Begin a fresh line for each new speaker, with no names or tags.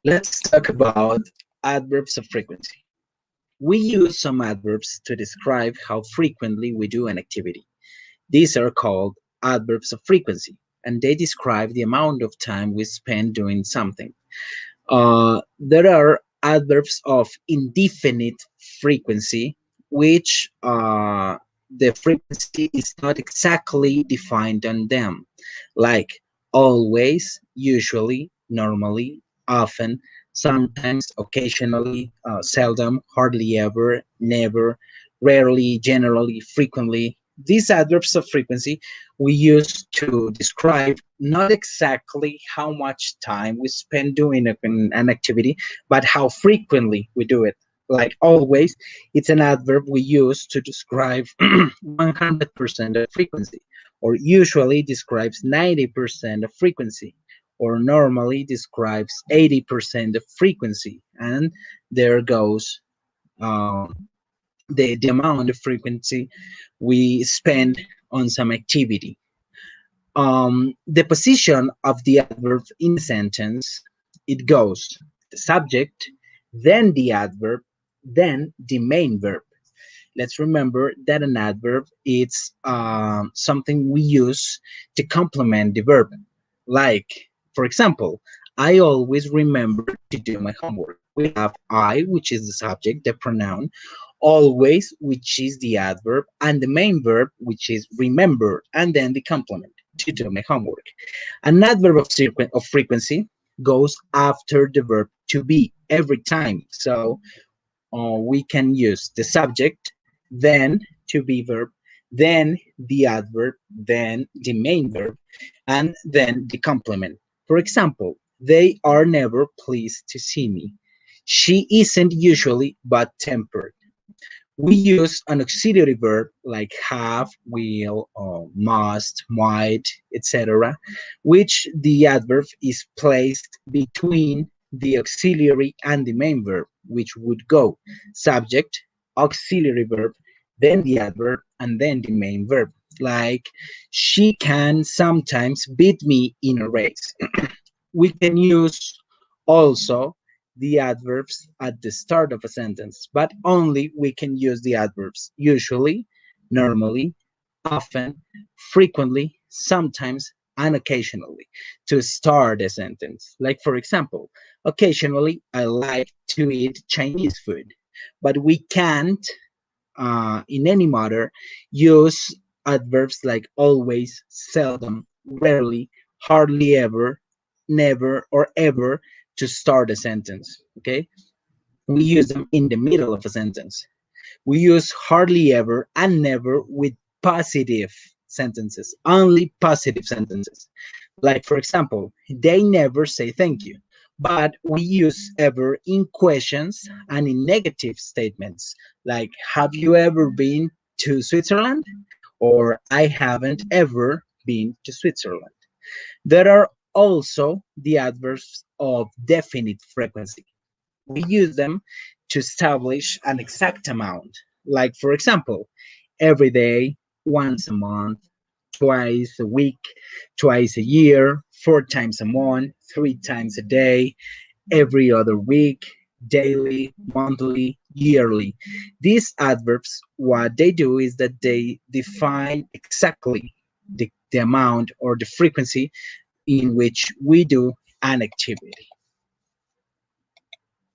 Let's talk about adverbs of frequency. We use some adverbs to describe how frequently we do an activity. These are called adverbs of frequency, and they describe the amount of time we spend doing something. There are adverbs of indefinite frequency, which the frequency is not exactly defined on them, like always, usually, normally, often, sometimes, occasionally, seldom, hardly ever, never, rarely, generally, frequently. These adverbs of frequency we use to describe not exactly how much time we spend doing an activity, but how frequently we do it. Like always, it's an adverb we use to describe 100% of frequency, or usually describes 90% of frequency, or normally describes 80% of frequency. And there goes the amount of frequency we spend on some activity. The position of the adverb in a sentence, it goes the subject, then the adverb, then the main verb. Let's remember that an adverb is something we use to complement the verb. Like, for example, I always remember to do my homework. We have I, which is the subject, the pronoun, always, which is the adverb, and the main verb, which is remember, and then the complement, to do my homework. An adverb of frequency goes after the verb to be every time. So we can use the subject, then to be verb, then the adverb, then the main verb, and then the complement. For example, they are never pleased to see me. She isn't usually but tempered. We use an auxiliary verb like have, will, or must, might, etc., which the adverb is placed between the auxiliary and the main verb, which would go subject, auxiliary verb, then the adverb, and then the main verb. Like, she can sometimes beat me in a race. We can use also the adverbs at the start of a sentence, but only we can use the adverbs usually, normally, often, frequently, sometimes, and occasionally to start a sentence. Like, for example, occasionally I like to eat Chinese food, but we can't, in any matter, use adverbs like always, seldom, rarely, hardly ever, never, or ever to start a sentence. Okay, we use them in the middle of a sentence. We use hardly ever and never with positive sentences, only positive sentences. Like, for example, they never say thank you. But we use ever in questions and in negative statements. Like, have you ever been to Switzerland? Or I haven't ever been to Switzerland. There are also the adverbs of definite frequency. We use them to establish an exact amount. Like, for example, every day, once a month, twice a week, twice a year, 4 times a month, 3 times a day, every other week, daily, monthly, yearly. These adverbs, what they do is that they define exactly the amount or the frequency in which we do an activity.